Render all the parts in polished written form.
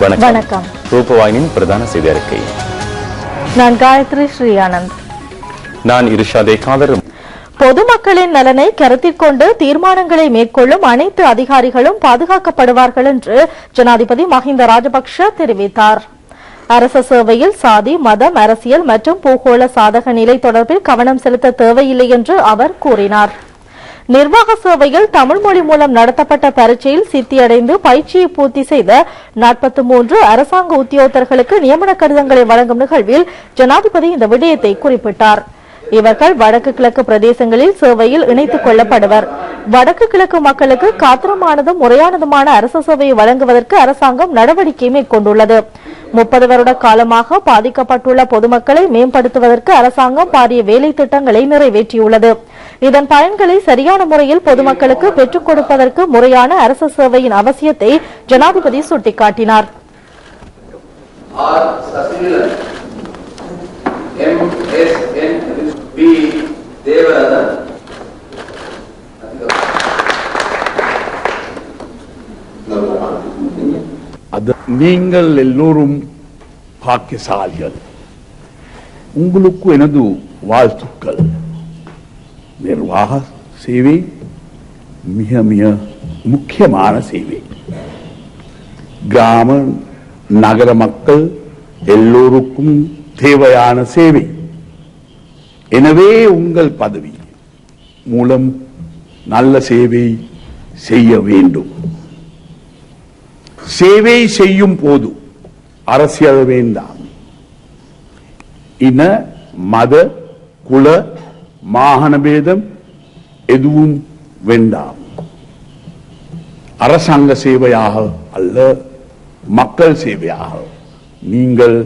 வணக்கம். ரூபவாயினின் பிரதான செய்தி அறிக்கை. நான் காயத்ரி ஸ்ரீஆனந்த். நான் இர்ஷாதே காதர். பொதுமக்களின் நலனை கருத்தில் கொண்டு தீர்மானங்களை மேற்கொள்ளும் அனைத்து அதிகாரிகளும் பாதுகாக்கப்படுவார்கள் என்று ஜனாதிபதி மஹிந்த ராஜபக்ஷ தெரிவித்தார். அரச சேவையில் சாதி, மதம், அரசியல் மற்றும் பூகோள சாதக நிலை தொடர்பில் கவனம் செலுத்த தேவையில்லை என்று அவர் கூறினார். நிர்வாக சேவையில் தமிழ் மொழி மூலம் நடத்தப்பட்ட பரீட்சையில் சித்தியடைந்து பயிற்சியை பூர்த்தி செய்த 43 அரசாங்க உத்தியோகத்தர்களுக்கு நியமன கடிதங்களை வழங்கும் நிகழ்வில் ஜனாதிபதி இந்த விடயத்தை குறிப்பிட்டார். இவர்கள் வடக்கு கிழக்கு பிரதேசங்களில் சேவையில் இணைத்துக் கொள்ளப்படுவர். வடக்கு கிழக்கு மக்களுக்கு காத்திரமானதும் முறையானதுமான அரசு சேவையை வழங்குவதற்கு அரசாங்கம் நடவடிக்கை மேற்கொண்டுள்ளது. 30 வருட காலமாக பாதிக்கப்பட்டுள்ள பொதுமக்களை மேம்படுத்துவதற்கு அரசாங்கம் பாரிய வேலை திட்டங்களை நிறைவேற்றியுள்ளது. இதன் பயன்களை சரியான முறையில் பொதுமக்களுக்கு பெற்றுக் கொடுப்பதற்கு முறையான அரசு சேவையின் அவசியத்தை ஜனாதிபதி சுட்டிக்காட்டினார். நீங்கள் எல்லோரும் பாக்கியசாலிகள். உங்களுக்கு எனது வாழ்த்துக்கள். நிர்வாக சேவை மிக மிக முக்கியமான சேவை. கிராம நகர மக்கள் எல்லோருக்கும் தேவையான சேவை. எனவே உங்கள் பதவி மூலம் நல்ல சேவை செய்ய வேண்டும். சேவை செய்யும் போது அரசியல் வேண்டாம். இன, மத, குல, மாகாண பேதம் எதுவும் வேண்டாம். அரசாங்க சேவையாக அல்ல, மக்கள் சேவையாக நீங்கள்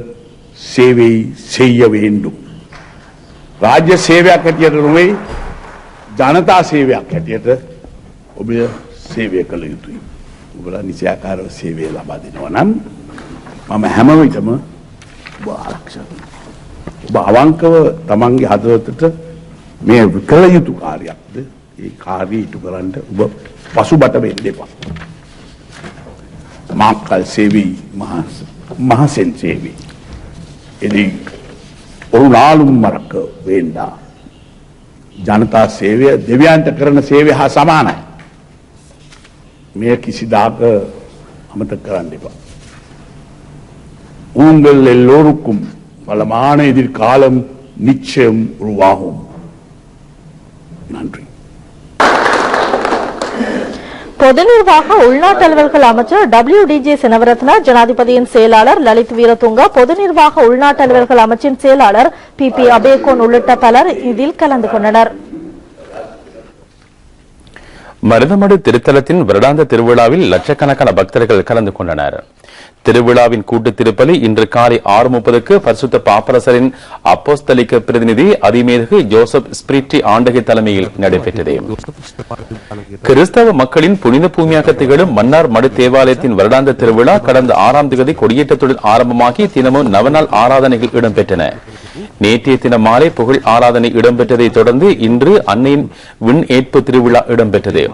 சேவை செய்ய வேண்டும். राज्य सेवයක් හැටියට නෙවෙයි ජනතා සේවයක් හැටියට ඔබ සේවය කළ යුතුයි. ඔබලා නිසාකාරව සේවය ලබා දෙනවා නම් මම හැම විටම ඔබ ආරක්ෂා කරනවා. ඔබ අවංකව තමන්ගේ හදවතට මේ කළ යුතු කාර්යයක්ද ඒ කාර්යය ඉටු කරන්න ඔබ පසුබට වෙන්න එපා. மக்கள் சேவை மகசென் சேவை இதை ஒரு நாளும் மறக்க வேண்டாம். ජනතා සේවය දෙවියන්ට කරන සේවය හා සමානයි. මේ කිසිදාක අමතක කරන්න එපා. உங்கள் எல்லோருக்கும் வளமான எதிர்காலம் நிச்சயம் உருவாகும். நன்றி. பொது நிர்வாக உள்நாட்டு அலுவல்கள் அமைச்சர் WDJ செனவரத்ன, ஜனாதிபதியின் செயலாளர் லலித் வீரதுங்க, பொது நிர்வாக உள்நாட்டு அலுவல்கள் அமைச்சின் செயலாளர் PP அபேகோன் உள்ளிட்ட பலர் இதில் கலந்து கொண்டனர். மருதமடு திருத்தலத்தின் வருடாந்த திருவிழாவில் லட்சக்கணக்கான பக்தர்கள் கலந்து கொண்டனர். திருவிழாவின் கூட்டு திருப்பலி இன்று காலை 6:30க்கு பரிசுத்த பாப்பரசரின் அப்போஸ்தலிக்க பிரதிநிதி அதிமேதகு ஜோசப் ஸ்பிரிட்டி ஆண்டகை தலைமையில் நடைபெற்றது. கிறிஸ்தவ மக்களின் புனித பூமியாக திகழும் மன்னார் மடு தேவாலயத்தின் வருடாந்த திருவிழா கடந்த 6ஆம் தேதி கொடியேற்றத்துடன் ஆரம்பமாகி தினமும் நவநாள் ஆராதனைகள் இடம்பெற்றன. நேற்றைய தினம் மாலை புகழ் ஆராதனை இடம்பெற்றதை தொடர்ந்து இன்று அன்னையின் விண் ஏற்பு திருவிழா இடம்பெற்றது.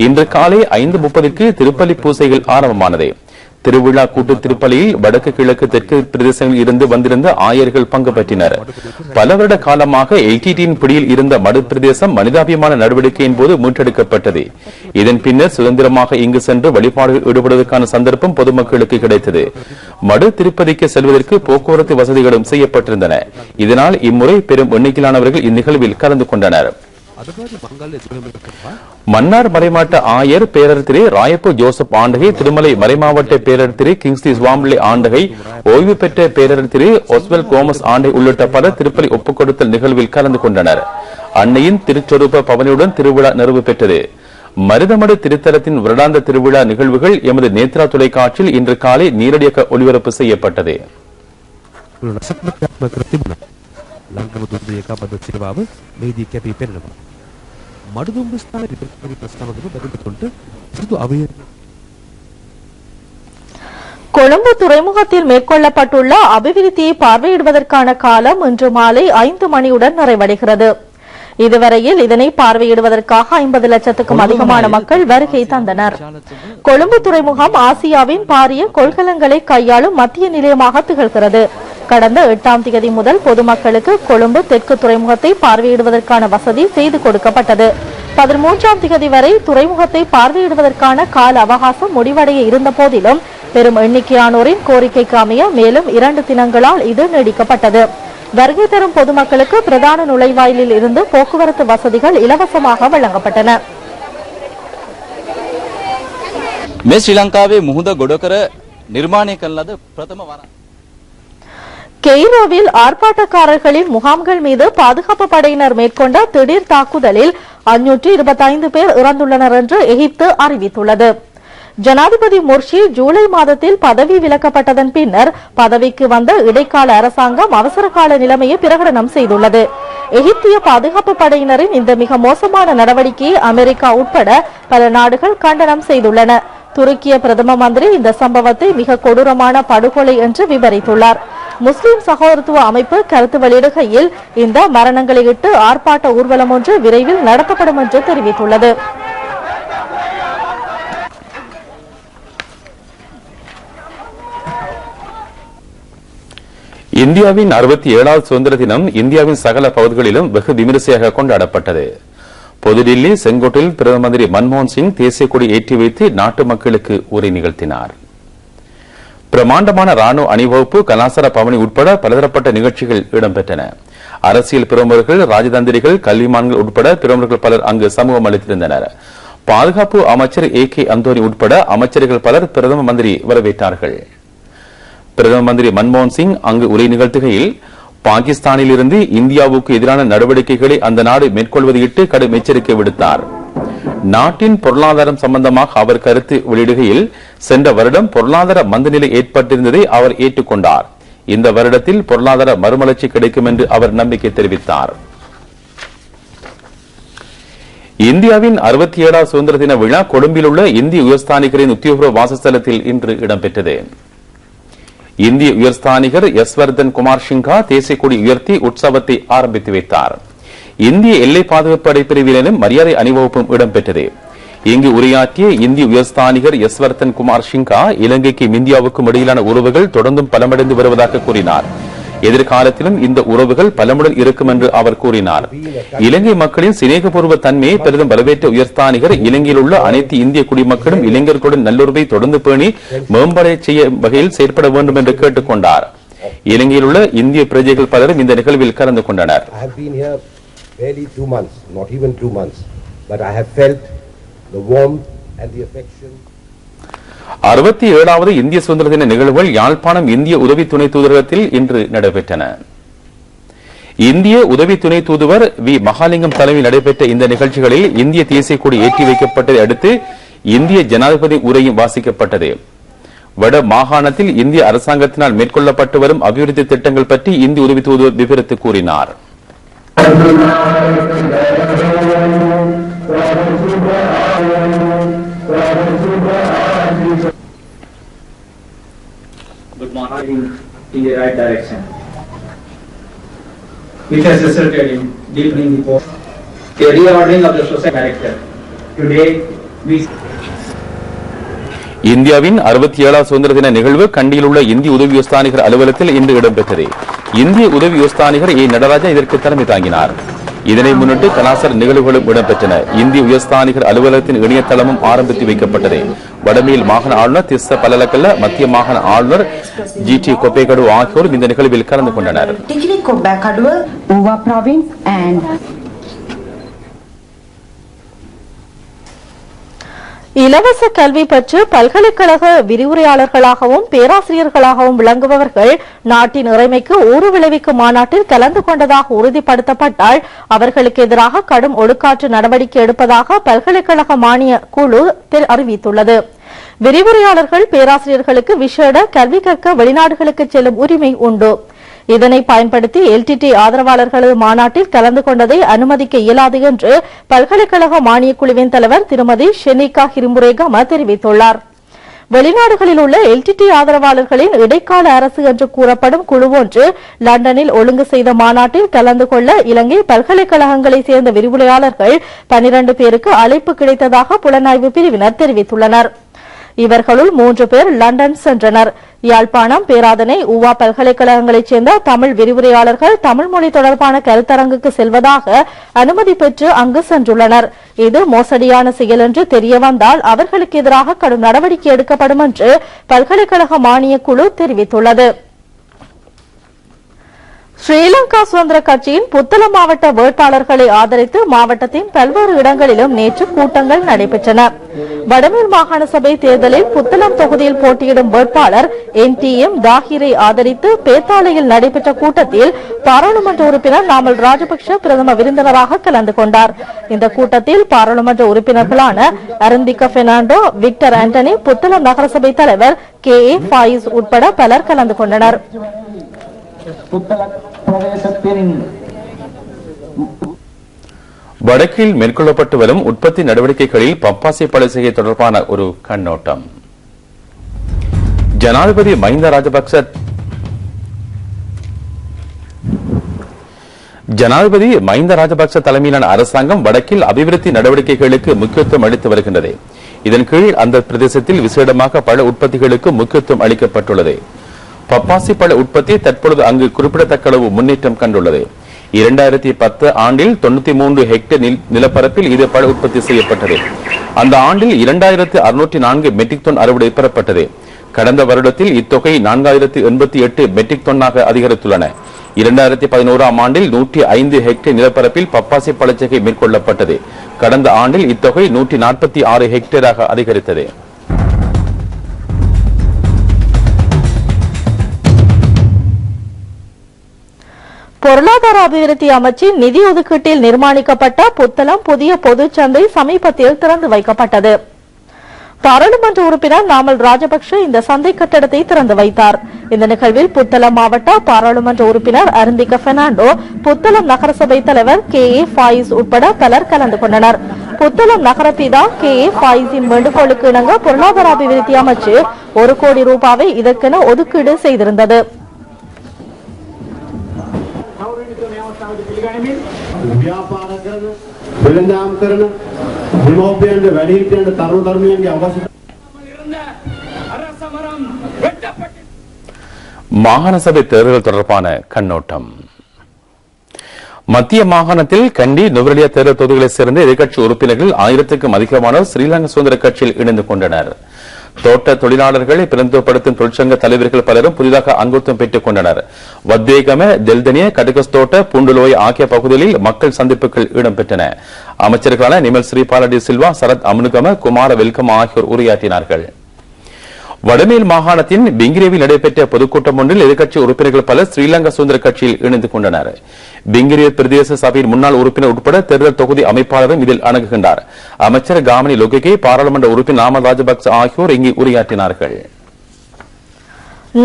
இன்று காலை 5:30க்கு திருப்பலி பூசைகள் ஆரம்பமானது. திருவிழா கூட்டு திருப்பலியில் வடக்கு கிழக்கு தெற்கு பிரதேசங்களில் இருந்து வந்திருந்த ஆயர்கள் பங்கு பெற்றினர். பல வருட காலமாக LTTயின் பிடியில் இருந்த மடு பிரதேசம் மனிதாபிமான நடவடிக்கையின் போது மீட்டெடுக்கப்பட்டது. இதன் பின்னர் சுதந்திரமாக இங்கு சென்று வழிபாடுகள் ஈடுபடுவதற்கான சந்தர்ப்பம் பொதுமக்களுக்கு கிடைத்தது. மடு திருப்பதிக்கு செல்வதற்கு போக்குவரத்து வசதிகளும் செய்யப்பட்டிருந்தன. இதனால் இம்முறை பெரும் எண்ணிக்கையிலானவர்கள் இந்நிகழ்வில் கலந்து கொண்டனர். மன்னார் மறைமாவட்ட ஆயர் பேரர் திரு ராயப்பு ஜோசப் ஆண்டகை, திருமலை மறைமாவட்ட பேரர் திரு கிங்ஸ்லி சுவாமிலே ஆண்டகை, ஓய்வு பெற்ற பேரர் திரு ஒஸ்வெல் கோமஸ் ஆண்டை உள்ளிட்ட பலர் திருப்பலி ஒப்புக் கொடுத்தல் நிகழ்வில் கலந்து கொண்டனர். அன்னையின் திருச்சொரூப பவனியுடன் திருவிழா நிறைவு பெற்றது. மருதமடு திருத்தலத்தின் வருடாந்த திருவிழா நிகழ்வுகள் எமது நேத்ரா தொலைக்காட்சியில் இன்று காலை நேரடியாக ஒளிபரப்பு செய்யப்பட்டது. கொழும்பு துறைமுகத்தில் மேற்கொள்ளப்பட்டுள்ள அபிவிருத்தியை பார்வையிடுவதற்கான காலம் இன்று மாலை 5 மணியுடன் நிறைவடைகிறது. இதுவரையில் இதனை பார்வையிடுவதற்காக 50 லட்சத்துக்கும் அதிகமான மக்கள் வருகை தந்தனர். கொழும்பு துறைமுகம் ஆசியாவின் பாரிய கொள்கலங்களை கையாளும் மத்திய நிலையமாக திகழ்கிறது. கடந்த 8ஆம் தேதி முதல் பொதுமக்களுக்கு கொழும்பு தெற்கு துறைமுகத்தை பார்வையிடுவதற்கான வசதி செய்து கொடுக்கப்பட்டது. 13ஆம் தேதி வரை துறைமுகத்தை பார்வையிடுவதற்கான கால அவகாசம் முடிவடைய இருந்த போதிலும் பெரும் எண்ணிக்கையானோரின் கோரிக்கைக்கு அமைய மேலும் 2 தினங்களால் இது நீடிக்கப்பட்டது. வருகை தரும் பொதுமக்களுக்கு பிரதான நுழைவாயிலில் இருந்து போக்குவரத்து வசதிகள் இலவசமாக வழங்கப்பட்டன. මේ ශ්‍රී ලංකාවේ මුහුද ගොඩකර නිර්මාණය කරන ලද ප්‍රථම වරක් கெய்ரோவில் ஆர்ப்பாட்டக்காரர்களின் முகாம்கள் மீது பாதுகாப்பு படையினர் மேற்கொண்ட திடீர் தாக்குதலில் 525 பேர் இறந்துள்ளனர் என்று எகிப்து அறிவித்துள்ளது. ஜனாதிபதி முர்சி ஜூலை மாதத்தில் பதவி விலக்கப்பட்டதன் பின்னர் பதவிக்கு வந்த இடைக்கால அரசாங்கம் அவசர கால நிலைமையை பிரகடனம் செய்துள்ளது. எகிப்திய பாதுகாப்பு படையினரின் இந்த மிக மோசமான நடவடிக்கையை அமெரிக்கா உட்பட பல நாடுகள் கண்டனம் செய்துள்ளன. துருக்கிய பிரதம மந்திரி இந்த சம்பவத்தை மிக கொடூரமான படுகொலை என்று விவரித்துள்ளார். முஸ்லிம் சகோதரத்துவ அமைப்பு கருத்து வெளியிடுகையில் இந்த மரணங்களை இட்டு ஆர்ப்பாட்ட ஊர்வலம் ஒன்று விரைவில் நடத்தப்படும் என்று தெரிவித்துள்ளது. இந்தியாவின் 67வது சுதந்திர தினம் இந்தியாவின் சகல பகுதிகளிலும் வெகு விமரிசையாக கொண்டாடப்பட்டது. புதுடில்லி செங்கோட்டையில் பிரதம மந்திரி மன்மோகன் சிங் தேசிய கொடி ஏற்றி வைத்து நாட்டு மக்களுக்கு உரை நிகழ்த்தினார். பிரமாண்டமான ராணுவ அணிவகுப்பு, கலாசார பவனி உட்பட பலதரப்பட்ட நிகழ்ச்சிகள் இடம்பெற்றன. அரசியல் பிரமுகர்கள், ராஜதந்திரிகள், கல்விமான்கள் உட்பட பிரமுகர்கள் பலர் அங்கு சமூகம் அளித்திருந்தனர். பாதுகாப்பு அமைச்சர் AK அந்தோனி உட்பட அமைச்சர்கள் பலர் பிரதம மந்திரி வரவேற்றார்கள். பிரதம மந்திரி மன்மோகன் சிங் அங்கு உரை நிகழ்த்துகையில் பாகிஸ்தானில் இருந்து இந்தியாவுக்கு எதிரான நடவடிக்கைகளை அந்த நாடு மேற்கொள்வதையிட்டு கடும் எச்சரிக்கை விடுத்தார். நாட்டின் பொருளாதாரம் சம்பந்தமாக அவர் கருத்து வெளியிடுகையில் சென்ற வருடம் பொருளாதார மந்தநிலை ஏற்பட்டிருந்ததை அவர் ஏற்றுக்கொண்டார். இந்த வருடத்தில் பொருளாதார மறுமலர்ச்சி கிடைக்கும் என்று அவர் நம்பிக்கை தெரிவித்தார். இந்தியாவின் 67வது சுதந்திர தின விழா கொழும்பில் உள்ள இந்திய உயர்ஸ்தானிகரின் உத்தியோகபூர்வ வாசஸ்தலத்தில் இன்று இடம்பெற்றது. இந்திய உயர்ஸ்தானிகர் யஸ்வர்தன் குமார் சிங்கா தேசிய கொடி உயர்த்தி உற்சவத்தை ஆரம்பித்து வைத்தார். இந்திய எல்லை பாதுகாப்பு படை பிரிவினரும் மரியாதை அணிவகுப்பும் இடம்பெற்றது. இங்கு உரையாற்றிய இந்திய உயர்ஸ்தானிகர் யஸ்வர்தன் குமார் சிங்கா இலங்கைக்கும் இந்தியாவுக்கும் இடையிலான உறவுகள் தொடர்ந்தும் பலமடைந்து வருவதாக கூறினார். எதிர்காலத்திலும் இந்த உறவுகள் பலமுடன் இருக்கும் என்று அவர் கூறினார். இலங்கை மக்களின் சிநேகபூர்வ தன்மையை பெரிதும் வரவேற்ற உயர்ஸ்தானிகர் இலங்கையில் உள்ள அனைத்து இந்திய குடிமக்களும் இளைஞர்களுடன் நல்லுறவை தொடர்ந்து பேணி மேம்படை செய்ய வகையில் செயற்பட வேண்டும் என்று கேட்டுக் கொண்டார். இலங்கையில் உள்ள இந்திய பிரஜைகள் பலரும் இந்த நிகழ்வில் கலந்து கொண்டனர். 67வது இந்திய சுதந்திர தின நிகழ்வுகள் யாழ்ப்பாணம் இந்திய உதவி துணை தூதரகத்தில் இன்று நடைபெற்றன. இந்திய உதவி துணை தூதுவர் வி மகாலிங்கம் தலைமையில் நடைபெற்ற இந்த நிகழ்ச்சிகளில் இந்திய தேசிய கொடி ஏற்றி வைக்கப்பட்டதை அடுத்து இந்திய ஜனாதிபதி உரையும் வாசிக்கப்பட்டது. வட மாகாணத்தில் இந்திய அரசாங்கத்தினால் மேற்கொள்ளப்பட்டு வரும் அபிவிருத்தி திட்டங்கள் பற்றி இந்திய உதவி தூதுவர் விவரித்து கூறினார். Good morning in the right direction. It has resulted in deepening the post, a reordering of the social character. Today we இந்தியாவின் 67வது சுதந்திர தின நிகழ்வு கண்டியில் உள்ள இந்திய உதவி உயர்ஸ்தானிகர் அலுவலகத்தில் இன்று இடம்பெற்றது. இந்திய உதவி உயர்ஸ்தானிகர் ஏ நடராஜா இதற்கு தலைமை தாங்கினார். இதனை முன்னிட்டு கலாசார நிகழ்வுகளும் இடம்பெற்றன. இந்திய உயர்ஸ்தானிகர் அலுவலகத்தின் இணையதளமும் ஆரம்பித்து வைக்கப்பட்டது. வடமேல் மாகாண ஆளுநர் திஸ்ஸ பலலக்கல்ல, மத்திய மாகாண ஆளுநர் GT கொப்பேகடு ஆகியோரும் இந்த நிகழ்வில் கலந்து கொண்டனர். இலவச கல்வி பெற்று பல்கலைக்கழக விரிவுரையாளர்களாகவும் பேராசிரியர்களாகவும் விளங்குபவர்கள் நாட்டின் இறைமைக்கு ஊறு விளைவிக்கும் மாநாட்டில் கலந்து கொண்டதாக உறுதிப்படுத்தப்பட்டால் அவர்களுக்கு எதிராக கடும் ஒழுக்காற்று நடவடிக்கை எடுப்பதாக பல்கலைக்கழக மானிய குழு அறிவித்துள்ளது. விரிவுரையாளர்கள் பேராசிரியர்களுக்கு விசேட கல்வி கற்க வெளிநாடுகளுக்கு செல்லும் உரிமை உண்டு. இதனை பயன்படுத்தி LTT ஆதரவாளர்களது மாநாட்டில் கலந்து கொண்டதை அனுமதிக்க இயலாது என்று பல்கலைக்கழக மானியக் குழுவின் தலைவர் திருமதி ஷெனிகா ஹிருமுரேகம தெரிவித்துள்ளார். வெளிநாடுகளில் உள்ள எல்டிடி ஆதரவாளர்களின் இடைக்கால அரசு என்று கூறப்படும் குழு ஒன்று லண்டனில் ஒழுங்கு செய்த மாநாட்டில் கலந்து கொள்ள இலங்கை பல்கலைக்கழகங்களைச் சேர்ந்த விரிவுரையாளர்கள் 12 பேருக்கு அழைப்பு கிடைத்ததாக புலனாய்வு பிரிவினர் தெரிவித்துள்ளனர். இவர்களுள் 3 பேர் லண்டன் சென்றனர். யாழ்ப்பாணம், பேராதனை, ஊவா பல்கலைக்கழகங்களைச் சேர்ந்த தமிழ் விரிவுரையாளர்கள் தமிழ் மொழி தொடர்பான கருத்தரங்குக்கு செல்வதாக அனுமதி பெற்று அங்கு சென்றுள்ளனர். இது மோசடியான செயல் என்று தெரியவந்தால் அவர்களுக்கு எதிராக கடும் நடவடிக்கை எடுக்கப்படும் என்று பல்கலைக்கழக மானியக் குழு தெரிவித்துள்ளது. ஸ்ரீலங்கா சுதந்திர கட்சியின் புத்தளம் மாவட்ட வேட்பாளர்களை ஆதரித்து மாவட்டத்தின் பல்வேறு இடங்களிலும் நேற்று கூட்டங்கள் நடைபெற்றன. வடமேல் மாகாண சபை தேர்தலில் புத்தளம் தொகுதியில் போட்டியிடும் வேட்பாளர் NTM தாஹிரை ஆதரித்து பேத்தாளையில் நடைபெற்ற கூட்டத்தில் பாராளுமன்ற உறுப்பினர் நாமல் ராஜபக்ஷ பிரதம விருந்தினராக கலந்து கொண்டார். இந்த கூட்டத்தில் பாராளுமன்ற உறுப்பினர்களான அரந்திகா பெர்னாண்டோ, விக்டர் ஆண்டனி, புத்தளம் நகரசபை தலைவர் KA ஃபாயிஸ் உட்பட பலர் கலந்து கொண்டனர். வடக்கில் மேற்கொள்ளப்பட்டு வரும் உற்பத்தி நடவடிக்கைகளில் பப்பாசி பழ செய்கை தொடர்பான ஒரு கண்ணோட்டம். ஜனாதிபதி மஹிந்த ராஜபக்ச தலைமையிலான அரசாங்கம் வடக்கில் அபிவிருத்தி நடவடிக்கைகளுக்கு முக்கியத்துவம் அளித்து வருகின்றது. இதன் கீழ் அந்த பிரதேசத்தில் விசேடமாக பழ உற்பத்திகளுக்கு முக்கியத்துவம் அளிக்கப்பட்டுள்ளது. பப்பாசி பழ உற்பத்தி தற்பொழுது அங்கு குறிப்பிடத்தக்க அளவு முன்னேற்றம் கண்டுள்ளது. 2010 ஆண்டில் 93 ஹெக்டேர் நிலப்பரப்பில் இது பழ உற்பத்தி செய்யப்பட்டது. அந்த ஆண்டில் 2604 மெட்ரிக் டன் அறுவடை பெறப்பட்டது. கடந்த வருடத்தில் இத்தொகை 4088 மெட்ரிக் டன்னாக அதிகரித்துள்ளன. 2011 ஆண்டில் 105 ஹெக்டேர் நிலப்பரப்பில் பப்பாசி பழச்செய்கை மேற்கொள்ளப்பட்டது. கடந்த ஆண்டில் இத்தொகை 146 ஹெக்டேராக அதிகரித்தது. பொருளாதார அபிவிருத்தி அமைச்சின் நிதி ஒதுக்கீட்டில் நிர்மாணிக்கப்பட்ட புத்தளம் புதிய பொதுச்சந்தை சமீபத்தில் திறந்து வைக்கப்பட்டது. பாராளுமன்ற உறுப்பினர் நாமல் ராஜபக்ஷ இந்த சந்தை கட்டடத்தை திறந்து வைத்தார். இந்த நிகழ்வில் புத்தளம் மாவட்ட பாராளுமன்ற உறுப்பினர் அரந்திகா பெர்னாண்டோ, புத்தளம் நகரசபை தலைவர் KA ஃபாயிஸ் உட்பட பலர் கலந்து கொண்டனர். புத்தளம் நகரபிதா KA ஃபாயிஸின் வேண்டுகோளுக்கு இணங்க பொருளாதார அபிவிருத்தி அமைச்சு 1 கோடி ரூபாவை இதற்கென ஒதுக்கீடு செய்திருந்தது. ව්‍යාපාර කරන වෙළඳාම් කරන දෙමෝපියන්ට වැඩිහිටියන්ට තරුණ තරුණියන්ගේ අවශ්‍යතා மாகாண சபை தேர்தல் தொடர்பான கண்ணோட்டம். மத்திய மாகாணத்தில் கண்டி, நுவரெலியா தேர்தல் தொகுதிகளைச் சேர்ந்த எதிர்க்கட்சி உறுப்பினர்கள் 1000க்கும் அதிகமானோர் ஸ்ரீலங்கா சுதந்திர கட்சியில் இணைந்து கொண்டனர். தோட்ட தொழிலாளர்களை பிரதிநிதித்துவப்படுத்தும் தொழிற்சங்க தலைவர்கள் பலரும் புதிதாக அங்கத்துவம் பெற்றுக் கொண்டனர். வத்தேகம, தெல்தனிய, கடகஸ்தோட்ட, பூண்டுலோய் ஆகிய பகுதிகளில் மக்கள் சந்திப்புகள் இடம்பெற்றன. அமைச்சர்களான நிமல் ஸ்ரீபால டி சில்வா, சரத் அமுனுகம, குமார வெல்கம் ஆகியோர் உரையாற்றினார்கள். வடமேல் மாகாணத்தின் பிங்கிரேவில் நடைபெற்ற பொதுக்கூட்டம் ஒன்றில் எதிர்க்கட்சி உறுப்பினர்கள் பலர் ஸ்ரீலங்கா சுதந்திர கட்சியில் இணைந்து கொண்டனர். பிங்கிரே பிரதேச சபையின் முன்னாள் உறுப்பினர் உட்பட தேர்தல் தொகுதி அமைப்பாளரும் இதில் அணுகுகின்றார். அமைச்சர் காமினி லோகே, பாராளுமன்ற உறுப்பினர் நாமல் ராஜபக்ச ஆகியோர் இங்கு உரையாற்றினார்கள்.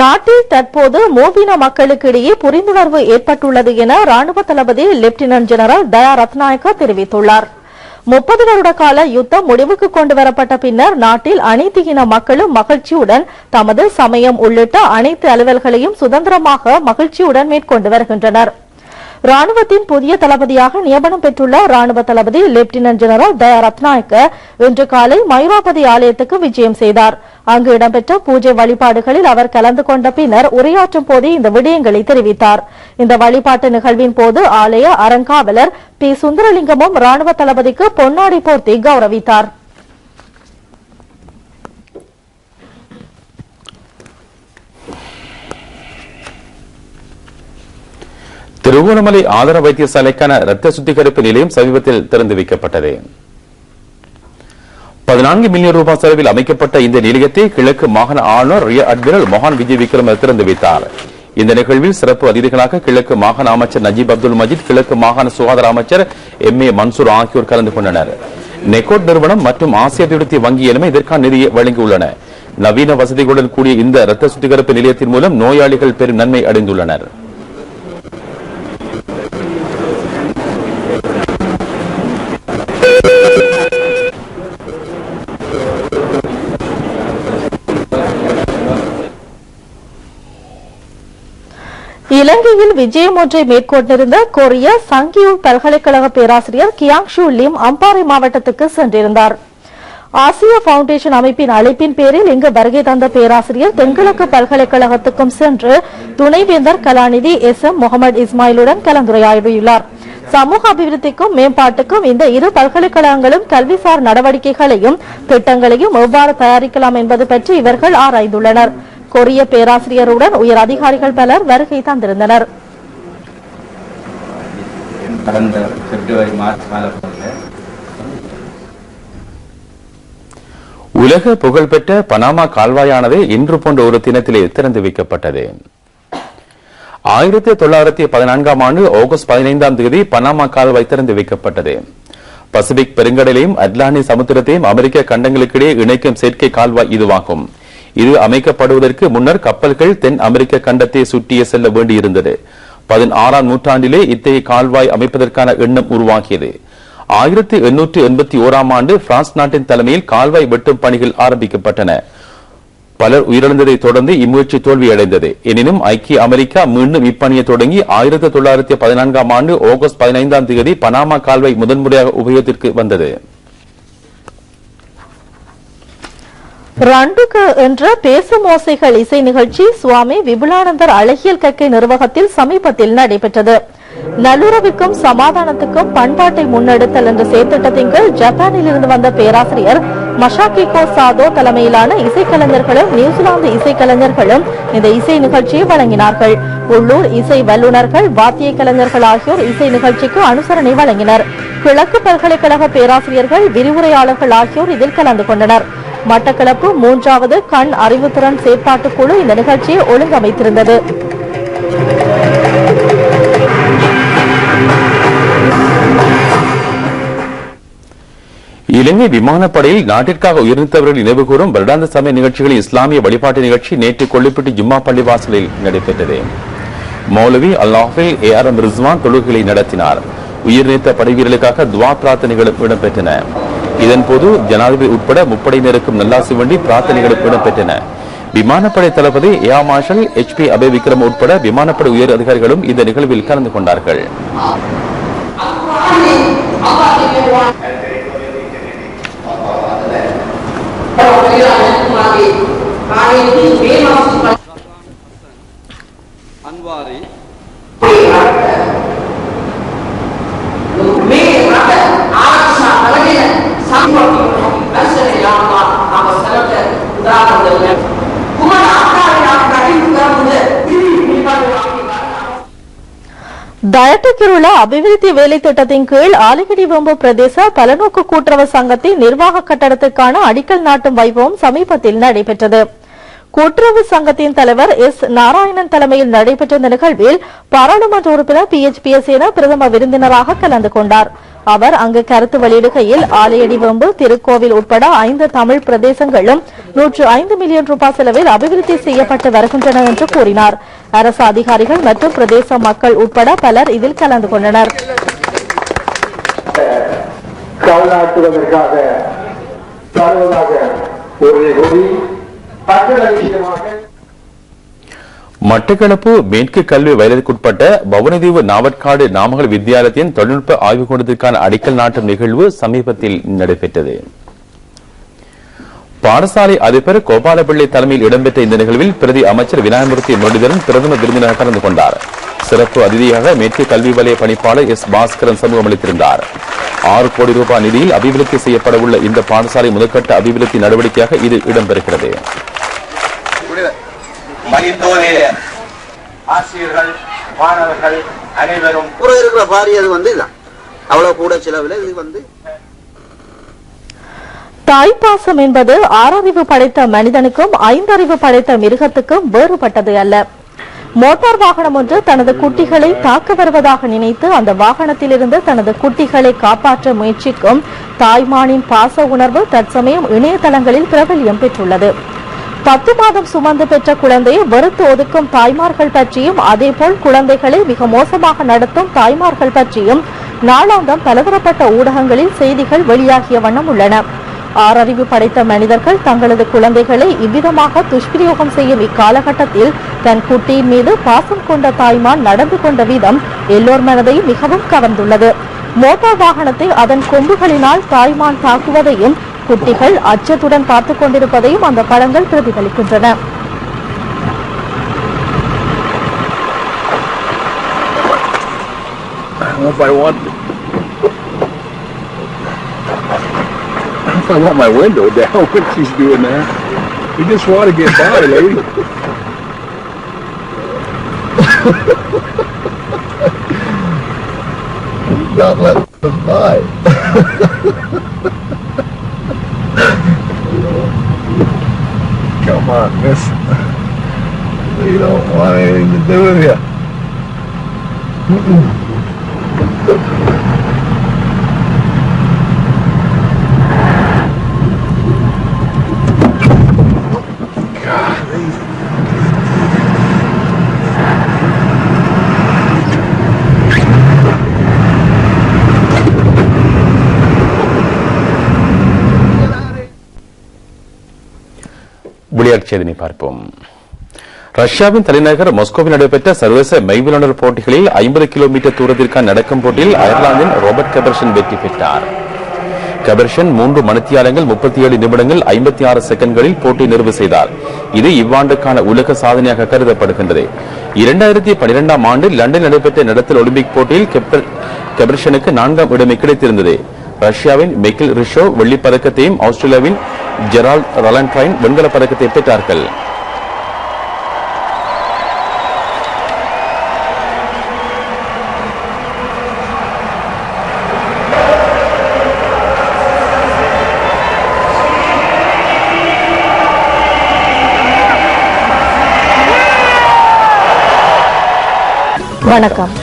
நாட்டில் தற்போது மூவின மக்களுக்கு இடையே புரிந்துணர்வு ஏற்பட்டுள்ளது என ராணுவ தளபதி லெப்டினன்ட் ஜெனரல் தயா ரத்நாயக்க தெரிவித்துள்ளார். 30 வருட கால யுத்தம் முடிவுக்கு கொண்டுவரப்பட்ட பின்னர் நாட்டில் அனைத்து இன மக்களும் மகிழ்ச்சியுடன் தமது சமயம் உள்ளிட்ட அனைத்து அலுவல்களையும் சுதந்திரமாக மகிழ்ச்சியுடன் மேற்கொண்டு வருகின்றனர். ராணுவத்தின் புதிய தளபதியாக நியமனம் பெற்றுள்ள ராணுவ தளபதி லெப்டினன்ட் ஜெனரல் தயா ரத்நாயக்க இன்று காலை மைராபதி ஆலயத்துக்கு விஜயம் செய்தார். அங்கு இடம்பெற்ற பூஜை வழிபாடுகளில் அவர் கலந்து கொண்ட பின்னர் உரையாற்றும் போதே இந்த விடயங்களை தெரிவித்தார். இந்த வழிபாட்டு நிகழ்வின் போது ஆலய அறங்காவலர் P. சுந்தரலிங்கமும் ராணுவ தளபதிக்கு பொன்னாடை போர்த்தி கௌரவித்தார். திருகோணமலை ஆதார வைத்தியசாலைக்கான இரத்த சுத்திகரிப்பு நிலையம் சமீபத்தில் திறந்து வைக்கப்பட்டது. 14 மில்லியன் ரூபாய் செலவில் அமைக்கப்பட்ட இந்த நிலையத்தை கிழக்கு மாகாண ஆளுநர் ரியர் அட்மிரல் மொஹான் விஜய் விக்ரம திறந்து வைத்தார். இந்த நிகழ்வில் சிறப்பு அதிதிகளாக கிழக்கு மாகாண அமைச்சர் நஜீப் அப்துல் மஜீத், கிழக்கு மாகாண சுகாதார அமைச்சர் MA மன்சூர் ஆகியோர் கலந்து கொண்டனர். நெக்கோட் நிறுவனம் மற்றும் ஆசிய அபிவிருத்தி வங்கி என இதற்கான நிதியை வழங்கியுள்ளன. நவீன வசதிகளுடன் கூடிய இந்த இரத்த சுத்திகரிப்பு நிலையத்தின் மூலம் நோயாளிகள் பெரும் நன்மை அடைந்துள்ளனர். இலங்கையில் விஜயம் ஒன்றை மேற்கொண்டிருந்த கொரிய சங்கியூ பல்கலைக்கழக பேராசிரியர் கியாங்ஷு லிம் அம்பாறை மாவட்டத்துக்கு சென்றிருந்தார். ஆசிய பவுண்டேஷன் அமைப்பின் அழைப்பின் பேரில் இங்கு வருகை தந்த பேராசிரியர் தென்கிழக்கு பல்கலைக்கழகத்துக்கும் சென்று துணைவேந்தர் கலாநிதி SM முகமது இஸ்மாயிலுடன் கலந்துரையாடியுள்ளார். சமூக அபிவிருத்திக்கும் மேம்பாட்டுக்கும் இந்த இரு பல்கலைக்கழகங்களும் கல்விசார் நடவடிக்கைகளையும் திட்டங்களையும் எவ்வாறு தயாரிக்கலாம் என்பது பற்றி இவர்கள் ஆராய்ந்துள்ளனர். கொரிய பேராசிரியருடன் உயர் அதிகாரிகள் பலர் வருகை தந்திருந்தனர். உலக புகழ்பெற்ற பனாமா கால்வாயானது இன்று போன்ற ஒரு தினத்திலே திறந்து வைக்கப்பட்டது. 1914ஆம் ஆண்டு ஆகஸ்ட் 15ஆம் தேதி பனாமா கால்வாய் திறந்து வைக்கப்பட்டது. பசிபிக் பெருங்கடலையும் அட்லாண்டிக் சமுத்திரத்தையும் அமெரிக்க கண்டங்களுக்கிடையே இணைக்கும் செயற்கை கால்வாய் இதுவாகும். இது அமைக்கப்படுவதற்கு முன்னர் கப்பல்கள் தென் அமெரிக்க கண்டத்தை சுற்றியே செல்ல வேண்டியிருந்தது. 16ஆம் நூற்றாண்டிலே இத்தகைய கால்வாய் அமைப்பதற்கான எண்ணம் உருவாகியது. 1881ஆம் ஆண்டு பிரான்ஸ் நாட்டின் தலைமையில் கால்வாய் வெட்டும் பணிகள் ஆரம்பிக்கப்பட்டன. பலர் உயிரிழந்ததை தொடர்ந்து இம்முயற்சி தோல்வியடைந்தது. எனினும் ஐக்கிய அமெரிக்கா மீண்டும் இப்பணியை தொடங்கி 1914ஆம் ஆண்டு ஆகஸ்ட் 15ஆம் தேதி பனாமா கால்வாய் முதன்முறையாக உபயோகத்திற்கு வந்தது. ரண்டுக என்ற பேசும் ஓசைகள் இசை நிகழ்ச்சி சுவாமி விபுலானந்தர் அழகியல் கற்கை நிர்வாகத்தில் சமீபத்தில் நடைபெற்றது. நல்லுறவுக்கும் சமாதானத்துக்கும் பண்பாட்டை முன்னெடுத்தல் என்ற செயற்திட்டத்தின் கீழ் ஜப்பானில் இருந்து வந்த பேராசிரியர் மஷாகிகோ சாதோ தலைமையிலான இசைக்கலைஞர்களும் நியூசிலாந்து இசைக்கலைஞர்களும் இந்த இசை நிகழ்ச்சியை வழங்கினார்கள். உள்ளூர் இசை வல்லுநர்கள், வாத்திய கலைஞர்கள் ஆகியோர் இசை நிகழ்ச்சிக்கு அனுசரணை வழங்கினர். கிழக்கு பல்கலைக்கழக பேராசிரியர்கள், விரிவுரையாளர்கள் ஆகியோர் இதில் கலந்து கொண்டனர். மட்டக்களப்பு 3வது கண் அறிவுத்திறன் செயற்பாட்டுக் குழு இந்த நிகழ்ச்சியை ஒழுங்கமைத்திருந்தது. இலங்கை விமானப்படையில் நாட்டிற்காக உயிர்நீத்தவர்கள் நினைவுகூரும் வருடாந்த சமய நிகழ்ச்சிகளில் இஸ்லாமிய வழிபாட்டு நிகழ்ச்சி நேற்று கொல்லிப்பட்டி ஜும்மா பள்ளிவாசலில் நடைபெற்றது. மௌலவி அல்லாஹில் ARM ரிஸ்வான் தொழுகைகளை நடத்தினார். உயிர்நீத்த படை வீரர்களுக்காக துவா பிரார்த்தனைகளும் இடம்பெற்றன. இதன்போது ஜனாதிபதி உட்பட முப்படையினருக்கும் நல்லாசி வேண்டி பிரார்த்தனைகளும் இடம்பெற்றன. விமானப்படை தளபதி air marshal HP Abhay Vikram உட்பட விமானப்படை உயர் அதிகாரிகளும் இந்த நிகழ்வில் கலந்து கொண்டார்கள். டயட்டுக்கில் உள்ள அபிவிருத்தி வேலை திட்டத்தின் கீழ் ஆலிகடி வெம்பு பிரதேச பலநோக்கு கூட்டுறவு சங்கத்தின் நிர்வாக கட்டடத்துக்கான அடிக்கல் நாட்டும் வைபவம் சமீபத்தில் நடைபெற்றது. கூட்டுறவு சங்கத்தின் தலைவர் S. நாராயணன் தலைமையில் நடைபெற்ற இந்த நிகழ்வில் பாராளுமன்ற உறுப்பினர் PHPS என பிரதம விருந்தினராக கலந்து கொண்டார். அவர் அங்கு கருத்து வெளியிடுகையில் ஆலையடி வெம்பு, திருக்கோவில் உட்பட 5 தமிழ் பிரதேசங்களும் 105 மில்லியன் ரூபாய் செலவில் அபிவிருத்தி செய்யப்பட்டு வருகின்றன என்று கூறினார். அரசு அதிகாரிகள் மற்றும் பிரதேச மக்கள் உட்பட பலர் இதில் கலந்து கொண்டனர். மட்டக்களப்பு மேற்கு கல்வி வயலுக்குட்பட்ட பவனதீவு நாவற்காடு நாமக்கல் வித்தியாலயத்தின் தொழில்நுட்ப ஆய்வுக் கூடத்திற்கான அடிக்கல் நாட்டும் நிகழ்வு சமீபத்தில் நடைபெற்றது. பாடசாலை அதிபர் கோபாலபிள்ளை தலைமையில் இடம்பெற்ற இந்த நிகழ்வில் பிரதி அமைச்சர் விநாயகமூர்த்தி முரளிதரன் பிரதம விருந்தினர் கலந்து கொண்டார். சிறப்பு அதிதியாக மேற்கு கல்வி வலய பணிப்பாளர் S. பாஸ்கரன் சமூகம் அளித்திருந்தார். 6 கோடி ரூபாய் நிதியில் அபிவிருத்தி செய்யப்பட உள்ள இந்த பாடசாலை முதற்கட்ட அபிவிருத்தி நடவடிக்கையாக இது இடம்பெறுகிறது. ஆசிரியர்கள், மாணவர்கள் அனைவரும் இருக்கிற பாரி அது அவ்வளவு கூட செலவில் இது தாய்ப்பாசம் என்பது 6 அறிவு படைத்த மனிதனுக்கும் 5 அறிவு படைத்த மிருகத்துக்கும் வேறுபட்டது அல்ல. மோட்டார் வாகனம் ஒன்று தனது குட்டிகளை தாக்க வருவதாக நினைத்து அந்த வாகனத்திலிருந்து தனது குட்டிகளை காப்பாற்ற முயற்சிக்கும் தாய்மானின் பாச உணர்வு தற்சமயம் இணையதளங்களில் பிரபல்யம் பெற்றுள்ளது. 10 மாதம் சுமந்து பெற்ற குழந்தையை வெறுத்து ஒதுக்கும் தாய்மார்கள் பற்றியும், அதேபோல் குழந்தைகளை மிக மோசமாக நடத்தும் தாய்மார்கள் பற்றியும் நாளாந்தம் பலதரப்பட்ட ஊடகங்களில் செய்திகள் வெளியாகிய வண்ணம் உள்ளன. ஆறறிவு படைத்த மனிதர்கள் தங்களது குழந்தைகளை இவ்விதமாக துஷ்பிரயோகம் செய்யும் இக்காலகட்டத்தில் தன் குட்டியின் மீது பாசம் கொண்ட தாய்மான் நடந்து கொண்ட விதம் எல்லோர் மனதையும் மிகவும் கவர்ந்துள்ளது. மோட்டார் வாகனத்தை அதன் கொம்புகளினால் தாய்மான் தாக்குவதையும் குட்டிகள் அச்சத்துடன் பார்த்துக் கொண்டிருப்பதையும் அந்த படங்கள் பிரதிபலிக்கின்றன. If I want my window down when she's doing that. You just want to get by, lady. Not let them by. Come on, miss. We don't want anything to do with you. விளையாட்டுச் செய்தியை பார்ப்போம். ரஷ்யாவின் தலைநகர் மாஸ்கோவில் நடைபெற்ற சர்வதேச மெய்விலுணர் போட்டிகளில் 50 kilometre தூரத்திற்கான நடக்கும் போட்டியில் அயர்லாந்தின் ராபர்ட் கெபர்சன் வெற்றி பெற்றார். கெபர்சன் 3 மணித்தியாலங்கள் 37 நிமிடங்கள் 56 செகண்ட்களில் போட்டி நிறைவு செய்தார். இது இவ்வாண்டுக்கான உலக சாதனையாக கருதப்படுகின்றது. 2012ஆம் ஆண்டு லண்டனில் நடைபெற்ற நடத்தல் ஒலிம்பிக் போட்டியில் கெபர்சனுக்கு 4ஆம் இடம் கிடைத்திருந்தது. ரஷ்யாவின் மிக்கில் ரிஷோ வெள்ளிப் பதக்கத்தையும் ஆஸ்திரேலியாவின் ஜெரால்ட் ரலன்ட்ரைன் வெண்கலப் பதக்கத்தை பெற்றார்கள். வணக்கம்.